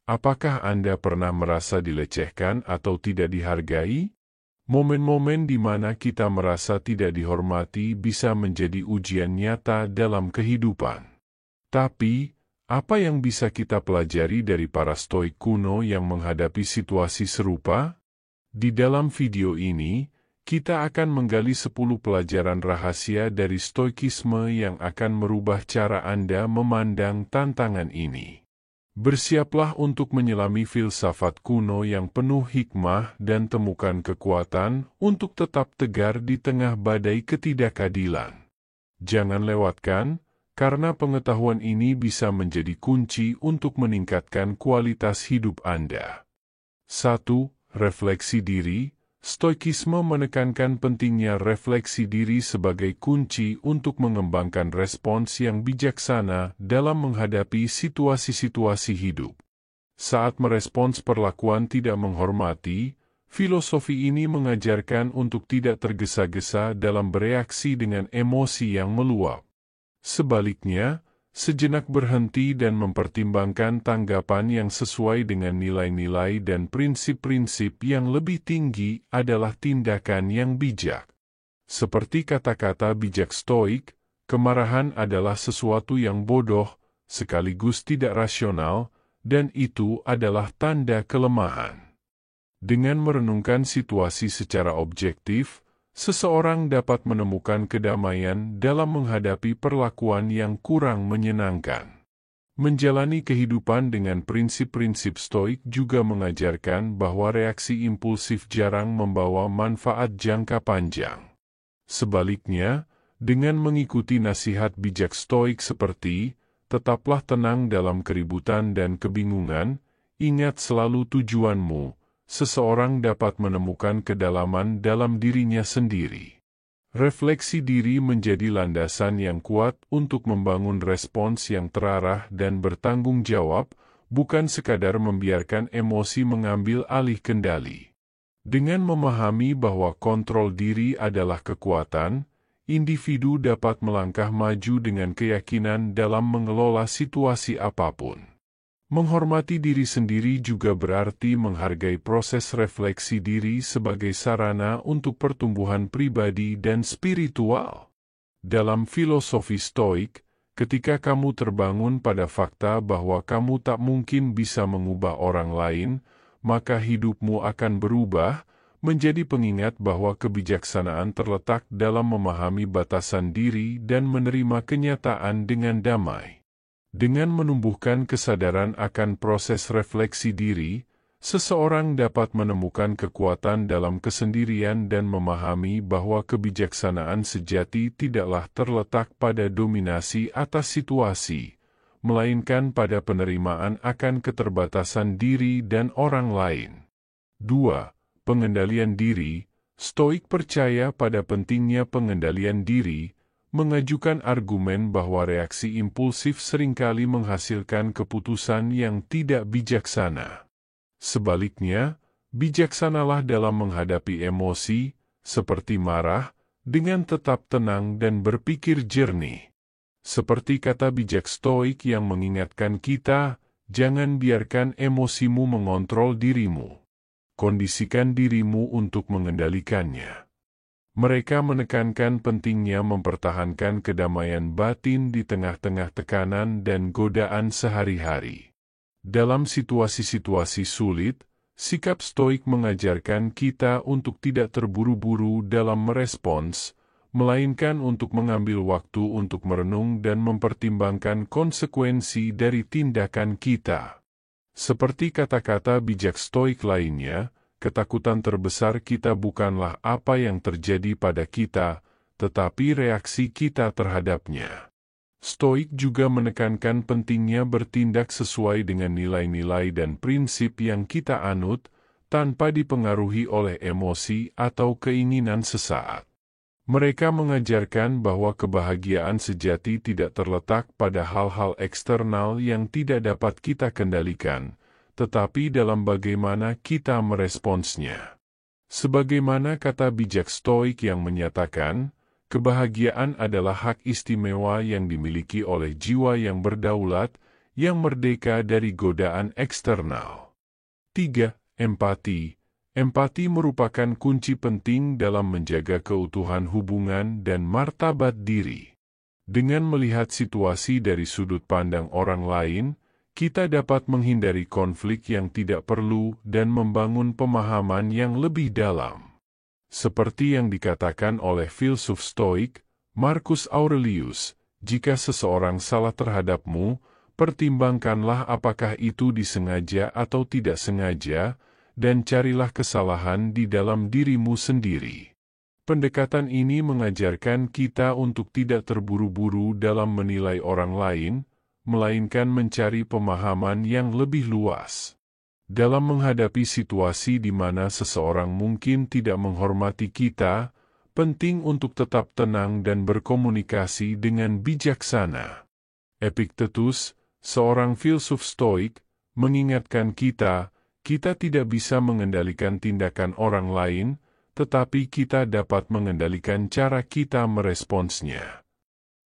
Apakah Anda pernah merasa dilecehkan atau tidak dihargai? Momen-momen di mana kita merasa tidak dihormati bisa menjadi ujian nyata dalam kehidupan. Tapi, apa yang bisa kita pelajari dari para Stoik kuno yang menghadapi situasi serupa? Di dalam video ini, kita akan menggali 10 pelajaran rahasia dari Stoikisme yang akan merubah cara Anda memandang tantangan ini. Bersiaplah untuk menyelami filsafat kuno yang penuh hikmah dan temukan kekuatan untuk tetap tegar di tengah badai ketidakadilan. Jangan lewatkan, karena pengetahuan ini bisa menjadi kunci untuk meningkatkan kualitas hidup Anda. 1. Refleksi diri. Stoikisme menekankan pentingnya refleksi diri sebagai kunci untuk mengembangkan respons yang bijaksana dalam menghadapi situasi-situasi hidup. Saat merespons perlakuan tidak menghormati, filosofi ini mengajarkan untuk tidak tergesa-gesa dalam bereaksi dengan emosi yang meluap. Sebaliknya, sejenak berhenti dan mempertimbangkan tanggapan yang sesuai dengan nilai-nilai dan prinsip-prinsip yang lebih tinggi adalah tindakan yang bijak. Seperti kata-kata bijak Stoik, kemarahan adalah sesuatu yang bodoh, sekaligus tidak rasional, dan itu adalah tanda kelemahan. Dengan merenungkan situasi secara objektif, seseorang dapat menemukan kedamaian dalam menghadapi perlakuan yang kurang menyenangkan. Menjalani kehidupan dengan prinsip-prinsip Stoik juga mengajarkan bahwa reaksi impulsif jarang membawa manfaat jangka panjang. Sebaliknya, dengan mengikuti nasihat bijak Stoik seperti, tetaplah tenang dalam keributan dan kebingungan, ingat selalu tujuanmu, seseorang dapat menemukan kedalaman dalam dirinya sendiri. Refleksi diri menjadi landasan yang kuat untuk membangun respons yang terarah dan bertanggung jawab, bukan sekadar membiarkan emosi mengambil alih kendali. Dengan memahami bahwa kontrol diri adalah kekuatan, individu dapat melangkah maju dengan keyakinan dalam mengelola situasi apapun. Menghormati diri sendiri juga berarti menghargai proses refleksi diri sebagai sarana untuk pertumbuhan pribadi dan spiritual. Dalam filosofi Stoik, ketika kamu terbangun pada fakta bahwa kamu tak mungkin bisa mengubah orang lain, maka hidupmu akan berubah, menjadi pengingat bahwa kebijaksanaan terletak dalam memahami batasan diri dan menerima kenyataan dengan damai. Dengan menumbuhkan kesadaran akan proses refleksi diri, seseorang dapat menemukan kekuatan dalam kesendirian dan memahami bahwa kebijaksanaan sejati tidaklah terletak pada dominasi atas situasi, melainkan pada penerimaan akan keterbatasan diri dan orang lain. 2. Pengendalian diri. Stoik percaya pada pentingnya pengendalian diri, mengajukan argumen bahwa reaksi impulsif seringkali menghasilkan keputusan yang tidak bijaksana. Sebaliknya, bijaksanalah dalam menghadapi emosi, seperti marah, dengan tetap tenang dan berpikir jernih. Seperti kata bijak Stoik yang mengingatkan kita, jangan biarkan emosimu mengontrol dirimu. Kondisikan dirimu untuk mengendalikannya. Mereka menekankan pentingnya mempertahankan kedamaian batin di tengah-tengah tekanan dan godaan sehari-hari. Dalam situasi-situasi sulit, sikap Stoik mengajarkan kita untuk tidak terburu-buru dalam merespons, melainkan untuk mengambil waktu untuk merenung dan mempertimbangkan konsekuensi dari tindakan kita. Seperti kata-kata bijak Stoik lainnya, ketakutan terbesar kita bukanlah apa yang terjadi pada kita, tetapi reaksi kita terhadapnya. Stoik juga menekankan pentingnya bertindak sesuai dengan nilai-nilai dan prinsip yang kita anut, tanpa dipengaruhi oleh emosi atau keinginan sesaat. Mereka mengajarkan bahwa kebahagiaan sejati tidak terletak pada hal-hal eksternal yang tidak dapat kita kendalikan, tetapi dalam bagaimana kita meresponsnya. Sebagaimana kata bijak Stoik yang menyatakan, kebahagiaan adalah hak istimewa yang dimiliki oleh jiwa yang berdaulat, yang merdeka dari godaan eksternal. 3. Empati. Empati merupakan kunci penting dalam menjaga keutuhan hubungan dan martabat diri. Dengan melihat situasi dari sudut pandang orang lain, kita dapat menghindari konflik yang tidak perlu dan membangun pemahaman yang lebih dalam. Seperti yang dikatakan oleh filsuf Stoik, Marcus Aurelius, jika seseorang salah terhadapmu, pertimbangkanlah apakah itu disengaja atau tidak sengaja, dan carilah kesalahan di dalam dirimu sendiri. Pendekatan ini mengajarkan kita untuk tidak terburu-buru dalam menilai orang lain, melainkan mencari pemahaman yang lebih luas. Dalam menghadapi situasi di mana seseorang mungkin tidak menghormati kita, penting untuk tetap tenang dan berkomunikasi dengan bijaksana. Epictetus, seorang filsuf Stoik, mengingatkan kita tidak bisa mengendalikan tindakan orang lain, tetapi kita dapat mengendalikan cara kita meresponsnya.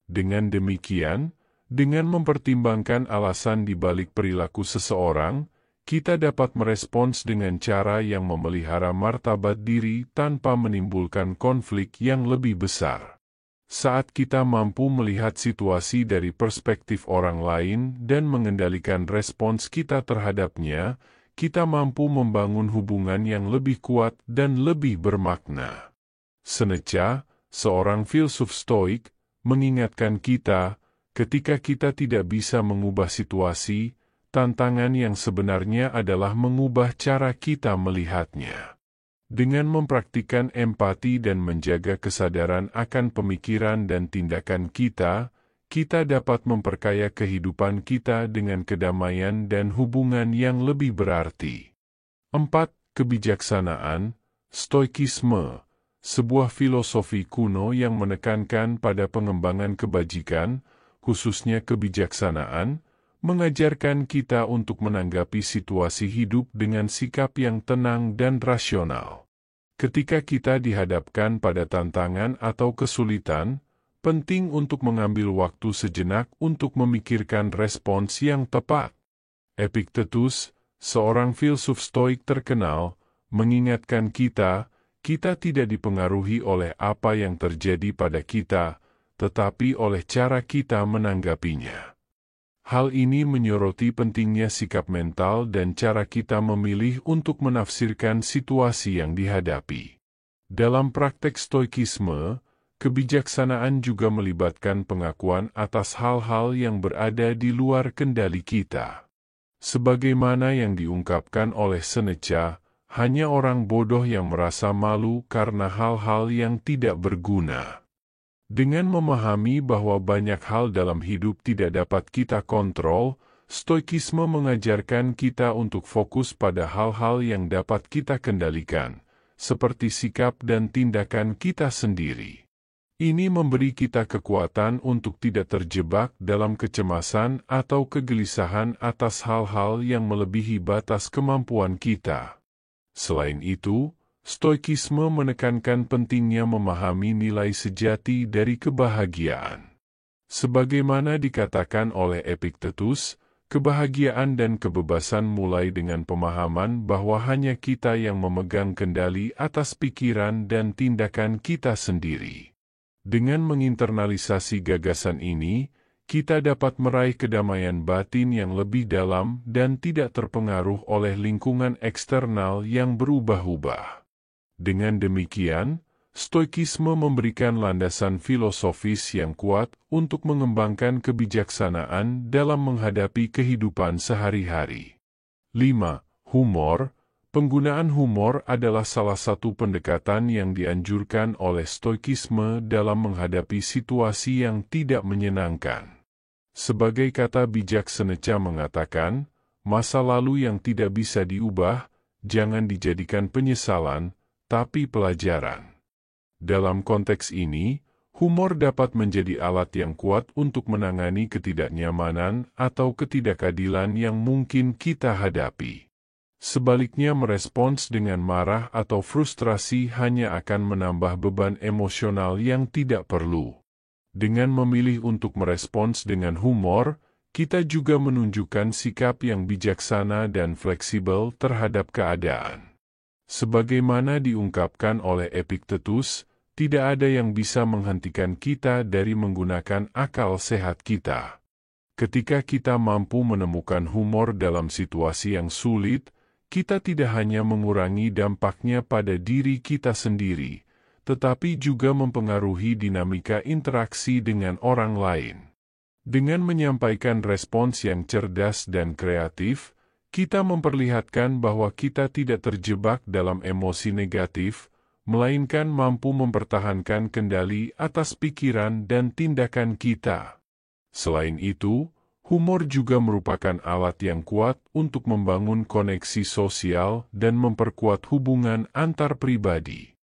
Dengan demikian, dengan mempertimbangkan alasan di balik perilaku seseorang, kita dapat merespons dengan cara yang memelihara martabat diri tanpa menimbulkan konflik yang lebih besar. Saat kita mampu melihat situasi dari perspektif orang lain dan mengendalikan respons kita terhadapnya, kita mampu membangun hubungan yang lebih kuat dan lebih bermakna. Seneca, seorang filsuf Stoik, mengingatkan kita, ketika kita tidak bisa mengubah situasi, tantangan yang sebenarnya adalah mengubah cara kita melihatnya. Dengan mempraktikkan empati dan menjaga kesadaran akan pemikiran dan tindakan kita dapat memperkaya kehidupan kita dengan kedamaian dan hubungan yang lebih berarti. 4. Kebijaksanaan. Stoikisme, sebuah filosofi kuno yang menekankan pada pengembangan kebajikan, khususnya kebijaksanaan, mengajarkan kita untuk menanggapi situasi hidup dengan sikap yang tenang dan rasional. Ketika kita dihadapkan pada tantangan atau kesulitan, penting untuk mengambil waktu sejenak untuk memikirkan respons yang tepat. Epictetus, seorang filsuf Stoik terkenal, mengingatkan kita tidak dipengaruhi oleh apa yang terjadi pada kita, tetapi oleh cara kita menanggapinya. Hal ini menyoroti pentingnya sikap mental dan cara kita memilih untuk menafsirkan situasi yang dihadapi. Dalam praktek Stoikisme, kebijaksanaan juga melibatkan pengakuan atas hal-hal yang berada di luar kendali kita. Sebagaimana yang diungkapkan oleh Seneca, hanya orang bodoh yang merasa malu karena hal-hal yang tidak berguna. Dengan memahami bahwa banyak hal dalam hidup tidak dapat kita kontrol, Stoikisme mengajarkan kita untuk fokus pada hal-hal yang dapat kita kendalikan, seperti sikap dan tindakan kita sendiri. Ini memberi kita kekuatan untuk tidak terjebak dalam kecemasan atau kegelisahan atas hal-hal yang melebihi batas kemampuan kita. Selain itu, Stoikisme menekankan pentingnya memahami nilai sejati dari kebahagiaan. Sebagaimana dikatakan oleh Epictetus, kebahagiaan dan kebebasan mulai dengan pemahaman bahwa hanya kita yang memegang kendali atas pikiran dan tindakan kita sendiri. Dengan menginternalisasi gagasan ini, kita dapat meraih kedamaian batin yang lebih dalam dan tidak terpengaruh oleh lingkungan eksternal yang berubah-ubah. Dengan demikian, Stoikisme memberikan landasan filosofis yang kuat untuk mengembangkan kebijaksanaan dalam menghadapi kehidupan sehari-hari. 5. Humor. Penggunaan humor adalah salah satu pendekatan yang dianjurkan oleh Stoikisme dalam menghadapi situasi yang tidak menyenangkan. Sebagai kata bijak Seneca mengatakan, masa lalu yang tidak bisa diubah, jangan dijadikan penyesalan, tapi pelajaran. Dalam konteks ini, humor dapat menjadi alat yang kuat untuk menangani ketidaknyamanan atau ketidakadilan yang mungkin kita hadapi. Sebaliknya, merespons dengan marah atau frustrasi hanya akan menambah beban emosional yang tidak perlu. Dengan memilih untuk merespons dengan humor, kita juga menunjukkan sikap yang bijaksana dan fleksibel terhadap keadaan. Sebagaimana diungkapkan oleh Epictetus, tidak ada yang bisa menghentikan kita dari menggunakan akal sehat kita. Ketika kita mampu menemukan humor dalam situasi yang sulit, kita tidak hanya mengurangi dampaknya pada diri kita sendiri, tetapi juga mempengaruhi dinamika interaksi dengan orang lain. Dengan menyampaikan respons yang cerdas dan kreatif, kita memperlihatkan bahwa kita tidak terjebak dalam emosi negatif, melainkan mampu mempertahankan kendali atas pikiran dan tindakan kita. Selain itu, humor juga merupakan alat yang kuat untuk membangun koneksi sosial dan memperkuat hubungan antar pribadi.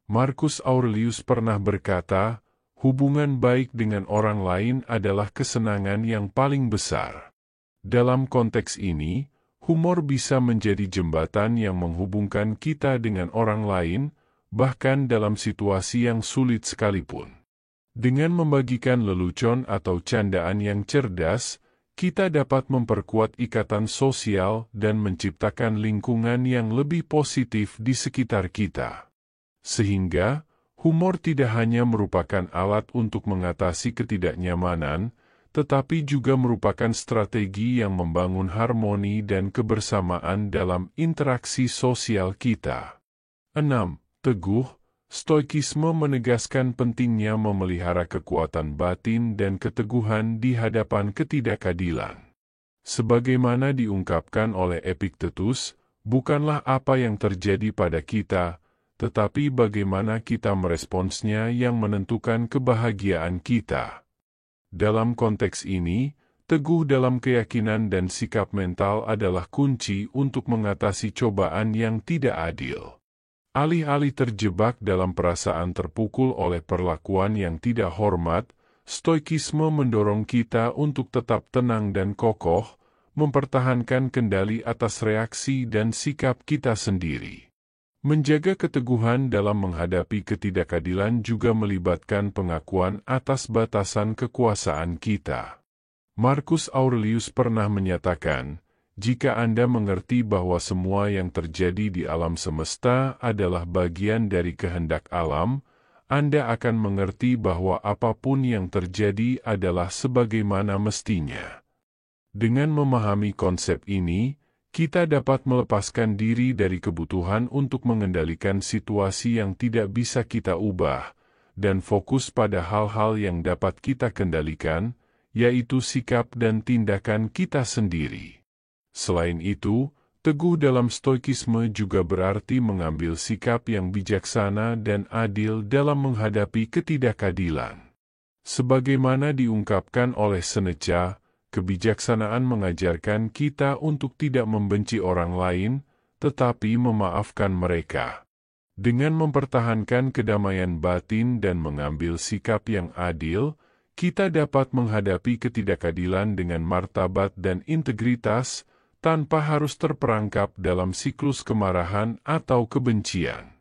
Marcus Aurelius pernah berkata, hubungan baik dengan orang lain adalah kesenangan yang paling besar. Dalam konteks ini, humor bisa menjadi jembatan yang menghubungkan kita dengan orang lain, bahkan dalam situasi yang sulit sekalipun. Dengan membagikan lelucon atau candaan yang cerdas, kita dapat memperkuat ikatan sosial dan menciptakan lingkungan yang lebih positif di sekitar kita. Sehingga, humor tidak hanya merupakan alat untuk mengatasi ketidaknyamanan, tetapi juga merupakan strategi yang membangun harmoni dan kebersamaan dalam interaksi sosial kita. 6. Teguh, Stoikisme menegaskan pentingnya memelihara kekuatan batin dan keteguhan di hadapan ketidakadilan. Sebagaimana diungkapkan oleh Epictetus, bukanlah apa yang terjadi pada kita, tetapi bagaimana kita meresponsnya yang menentukan kebahagiaan kita. Dalam konteks ini, teguh dalam keyakinan dan sikap mental adalah kunci untuk mengatasi cobaan yang tidak adil. Alih-alih terjebak dalam perasaan terpukul oleh perlakuan yang tidak hormat, Stoikisme mendorong kita untuk tetap tenang dan kokoh, mempertahankan kendali atas reaksi dan sikap kita sendiri. Menjaga keteguhan dalam menghadapi ketidakadilan juga melibatkan pengakuan atas batasan kekuasaan kita. Marcus Aurelius pernah menyatakan, jika Anda mengerti bahwa semua yang terjadi di alam semesta adalah bagian dari kehendak alam, Anda akan mengerti bahwa apapun yang terjadi adalah sebagaimana mestinya. Dengan memahami konsep ini, kita dapat melepaskan diri dari kebutuhan untuk mengendalikan situasi yang tidak bisa kita ubah, dan fokus pada hal-hal yang dapat kita kendalikan, yaitu sikap dan tindakan kita sendiri. Selain itu, teguh dalam Stoikisme juga berarti mengambil sikap yang bijaksana dan adil dalam menghadapi ketidakadilan. Sebagaimana diungkapkan oleh Seneca, kebijaksanaan mengajarkan kita untuk tidak membenci orang lain, tetapi memaafkan mereka. Dengan mempertahankan kedamaian batin dan mengambil sikap yang adil, kita dapat menghadapi ketidakadilan dengan martabat dan integritas, tanpa harus terperangkap dalam siklus kemarahan atau kebencian.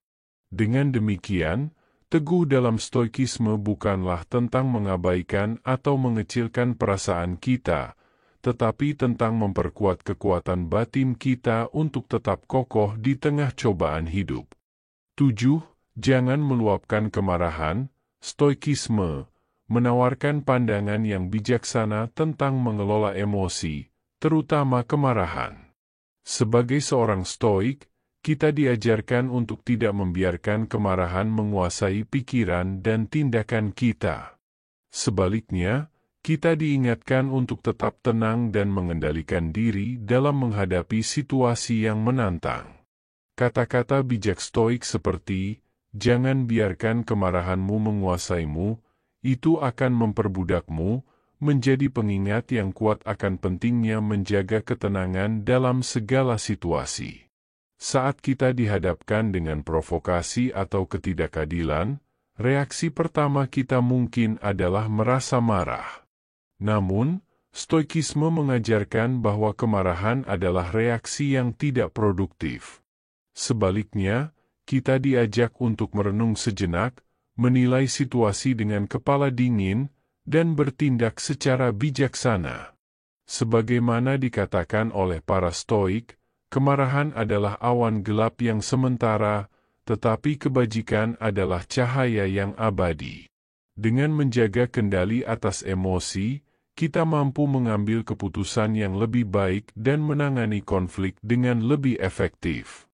Dengan demikian, teguh dalam Stoikisme bukanlah tentang mengabaikan atau mengecilkan perasaan kita, tetapi tentang memperkuat kekuatan batin kita untuk tetap kokoh di tengah cobaan hidup. 7. Jangan meluapkan kemarahan. Stoikisme menawarkan pandangan yang bijaksana tentang mengelola emosi, terutama kemarahan. Sebagai seorang Stoik, kita diajarkan untuk tidak membiarkan kemarahan menguasai pikiran dan tindakan kita. Sebaliknya, kita diingatkan untuk tetap tenang dan mengendalikan diri dalam menghadapi situasi yang menantang. Kata-kata bijak Stoik seperti, "Jangan biarkan kemarahanmu menguasaimu," itu akan memperbudakmu, menjadi pengingat yang kuat akan pentingnya menjaga ketenangan dalam segala situasi. Saat kita dihadapkan dengan provokasi atau ketidakadilan, reaksi pertama kita mungkin adalah merasa marah. Namun, Stoikisme mengajarkan bahwa kemarahan adalah reaksi yang tidak produktif. Sebaliknya, kita diajak untuk merenung sejenak, menilai situasi dengan kepala dingin, dan bertindak secara bijaksana. Sebagaimana dikatakan oleh para Stoik, kemarahan adalah awan gelap yang sementara, tetapi kebajikan adalah cahaya yang abadi. Dengan menjaga kendali atas emosi, kita mampu mengambil keputusan yang lebih baik dan menangani konflik dengan lebih efektif.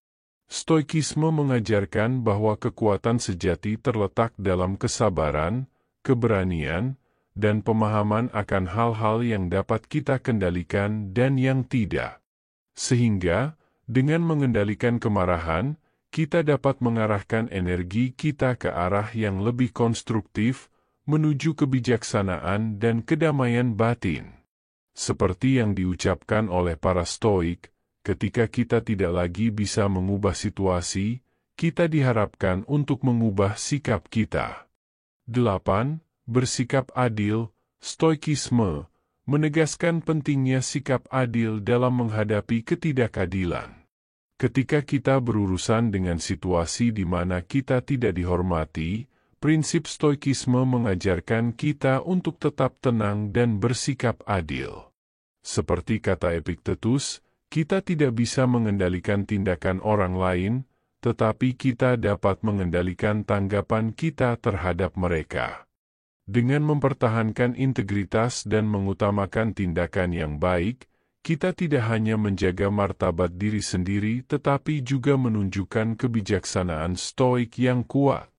Stoikisme mengajarkan bahwa kekuatan sejati terletak dalam kesabaran, keberanian, dan pemahaman akan hal-hal yang dapat kita kendalikan dan yang tidak. Sehingga, dengan mengendalikan kemarahan, kita dapat mengarahkan energi kita ke arah yang lebih konstruktif, menuju kebijaksanaan dan kedamaian batin. Seperti yang diucapkan oleh para Stoik, ketika kita tidak lagi bisa mengubah situasi, kita diharapkan untuk mengubah sikap kita. 8. Bersikap adil. Stoikisme menegaskan pentingnya sikap adil dalam menghadapi ketidakadilan. Ketika kita berurusan dengan situasi di mana kita tidak dihormati, prinsip Stoikisme mengajarkan kita untuk tetap tenang dan bersikap adil. Seperti kata Epictetus, kita tidak bisa mengendalikan tindakan orang lain, tetapi kita dapat mengendalikan tanggapan kita terhadap mereka. Dengan mempertahankan integritas dan mengutamakan tindakan yang baik, kita tidak hanya menjaga martabat diri sendiri tetapi juga menunjukkan kebijaksanaan Stoik yang kuat.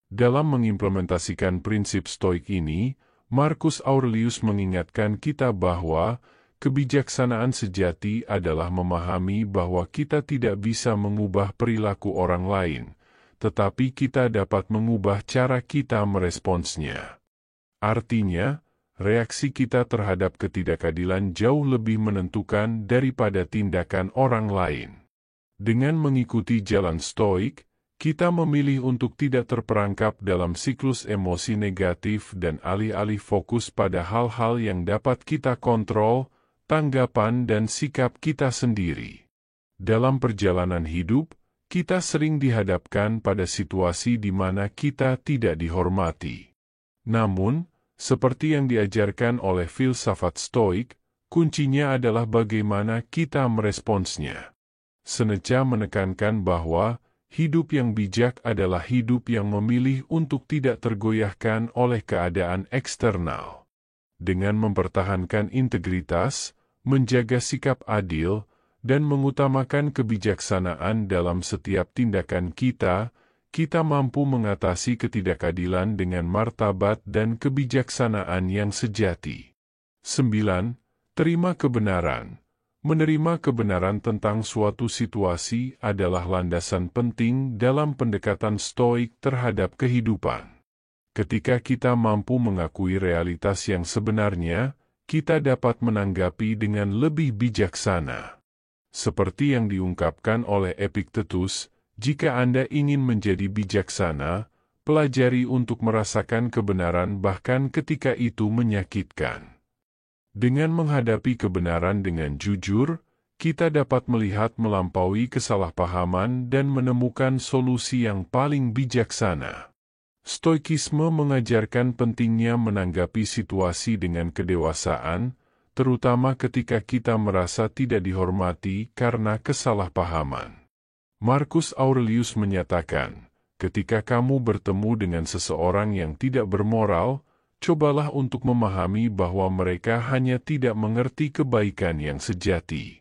Dalam mengimplementasikan prinsip Stoik ini, Marcus Aurelius mengingatkan kita bahwa kebijaksanaan sejati adalah memahami bahwa kita tidak bisa mengubah perilaku orang lain, tetapi kita dapat mengubah cara kita meresponsnya. Artinya, reaksi kita terhadap ketidakadilan jauh lebih menentukan daripada tindakan orang lain. Dengan mengikuti jalan Stoik, kita memilih untuk tidak terperangkap dalam siklus emosi negatif dan alih-alih fokus pada hal-hal yang dapat kita kontrol, tanggapan dan sikap kita sendiri. Dalam perjalanan hidup, kita sering dihadapkan pada situasi di mana kita tidak dihormati. Namun, seperti yang diajarkan oleh filsafat Stoik, kuncinya adalah bagaimana kita meresponsnya. Seneca menekankan bahwa hidup yang bijak adalah hidup yang memilih untuk tidak tergoyahkan oleh keadaan eksternal. Dengan mempertahankan integritas, menjaga sikap adil, dan mengutamakan kebijaksanaan dalam setiap tindakan kita, kita mampu mengatasi ketidakadilan dengan martabat dan kebijaksanaan yang sejati. 9. Terima kebenaran. Menerima kebenaran tentang suatu situasi adalah landasan penting dalam pendekatan Stoik terhadap kehidupan. Ketika kita mampu mengakui realitas yang sebenarnya, kita dapat menanggapi dengan lebih bijaksana. Seperti yang diungkapkan oleh Epictetus, jika Anda ingin menjadi bijaksana, pelajari untuk merasakan kebenaran bahkan ketika itu menyakitkan. Dengan menghadapi kebenaran dengan jujur, kita dapat melihat melampaui kesalahpahaman dan menemukan solusi yang paling bijaksana. Stoikisme mengajarkan pentingnya menanggapi situasi dengan kedewasaan, terutama ketika kita merasa tidak dihormati karena kesalahpahaman. Marcus Aurelius menyatakan, ketika kamu bertemu dengan seseorang yang tidak bermoral, cobalah untuk memahami bahwa mereka hanya tidak mengerti kebaikan yang sejati.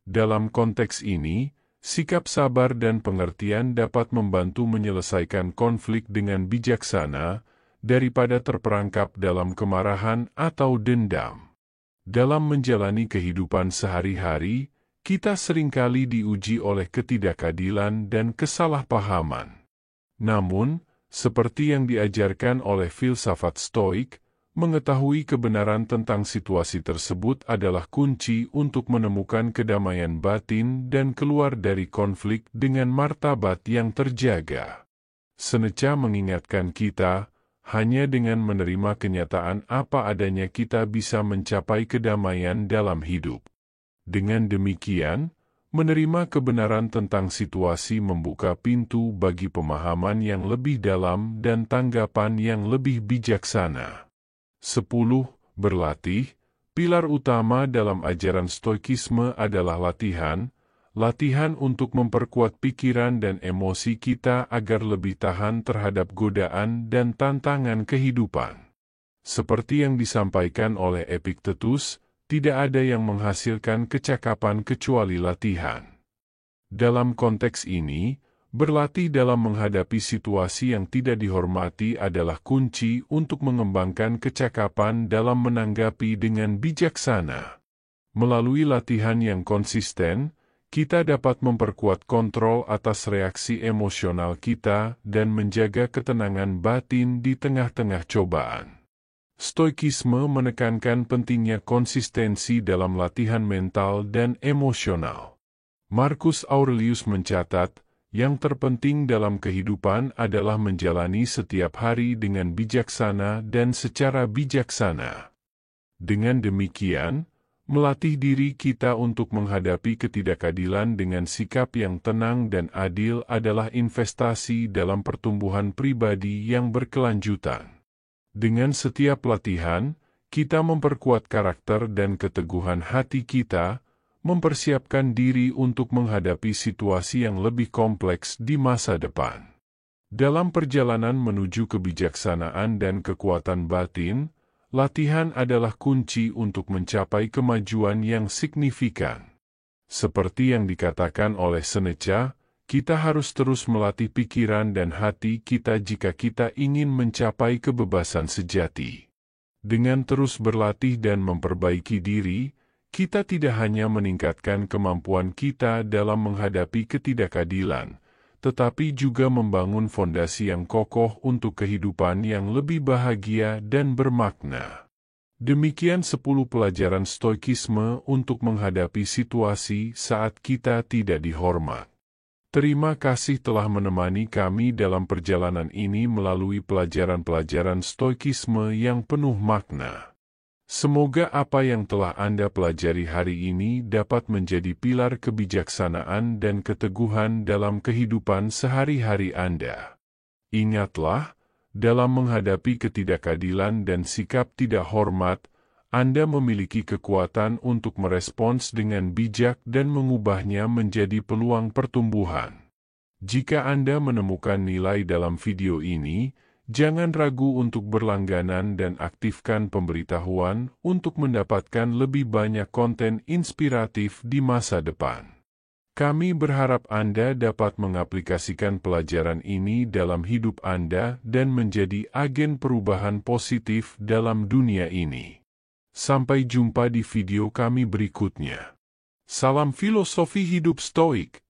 Dalam konteks ini, sikap sabar dan pengertian dapat membantu menyelesaikan konflik dengan bijaksana, daripada terperangkap dalam kemarahan atau dendam. Dalam menjalani kehidupan sehari-hari, kita seringkali diuji oleh ketidakadilan dan kesalahpahaman. Namun, seperti yang diajarkan oleh filsafat Stoik, mengetahui kebenaran tentang situasi tersebut adalah kunci untuk menemukan kedamaian batin dan keluar dari konflik dengan martabat yang terjaga. Seneca mengingatkan kita, hanya dengan menerima kenyataan apa adanya kita bisa mencapai kedamaian dalam hidup. Dengan demikian, menerima kebenaran tentang situasi membuka pintu bagi pemahaman yang lebih dalam dan tanggapan yang lebih bijaksana. 10. Berlatih. Pilar utama dalam ajaran Stoikisme adalah latihan untuk memperkuat pikiran dan emosi kita agar lebih tahan terhadap godaan dan tantangan kehidupan. Seperti yang disampaikan oleh Epictetus, tidak ada yang menghasilkan kecakapan kecuali latihan. Dalam konteks ini, berlatih dalam menghadapi situasi yang tidak dihormati adalah kunci untuk mengembangkan kecakapan dalam menanggapi dengan bijaksana. Melalui latihan yang konsisten, kita dapat memperkuat kontrol atas reaksi emosional kita dan menjaga ketenangan batin di tengah-tengah cobaan. Stoikisme menekankan pentingnya konsistensi dalam latihan mental dan emosional. Marcus Aurelius mencatat, yang terpenting dalam kehidupan adalah menjalani setiap hari dengan bijaksana dan secara bijaksana. Dengan demikian, melatih diri kita untuk menghadapi ketidakadilan dengan sikap yang tenang dan adil adalah investasi dalam pertumbuhan pribadi yang berkelanjutan. Dengan setiap latihan, kita memperkuat karakter dan keteguhan hati kita, mempersiapkan diri untuk menghadapi situasi yang lebih kompleks di masa depan. Dalam perjalanan menuju kebijaksanaan dan kekuatan batin, latihan adalah kunci untuk mencapai kemajuan yang signifikan. Seperti yang dikatakan oleh Seneca, kita harus terus melatih pikiran dan hati kita jika kita ingin mencapai kebebasan sejati. Dengan terus berlatih dan memperbaiki diri, kita tidak hanya meningkatkan kemampuan kita dalam menghadapi ketidakadilan, tetapi juga membangun fondasi yang kokoh untuk kehidupan yang lebih bahagia dan bermakna. Demikian 10 pelajaran Stoikisme untuk menghadapi situasi saat kita tidak dihormat. Terima kasih telah menemani kami dalam perjalanan ini melalui pelajaran-pelajaran Stoikisme yang penuh makna. Semoga apa yang telah Anda pelajari hari ini dapat menjadi pilar kebijaksanaan dan keteguhan dalam kehidupan sehari-hari Anda. Ingatlah, dalam menghadapi ketidakadilan dan sikap tidak hormat, Anda memiliki kekuatan untuk merespons dengan bijak dan mengubahnya menjadi peluang pertumbuhan. Jika Anda menemukan nilai dalam video ini, jangan ragu untuk berlangganan dan aktifkan pemberitahuan untuk mendapatkan lebih banyak konten inspiratif di masa depan. Kami berharap Anda dapat mengaplikasikan pelajaran ini dalam hidup Anda dan menjadi agen perubahan positif dalam dunia ini. Sampai jumpa di video kami berikutnya. Salam filosofi hidup stoik.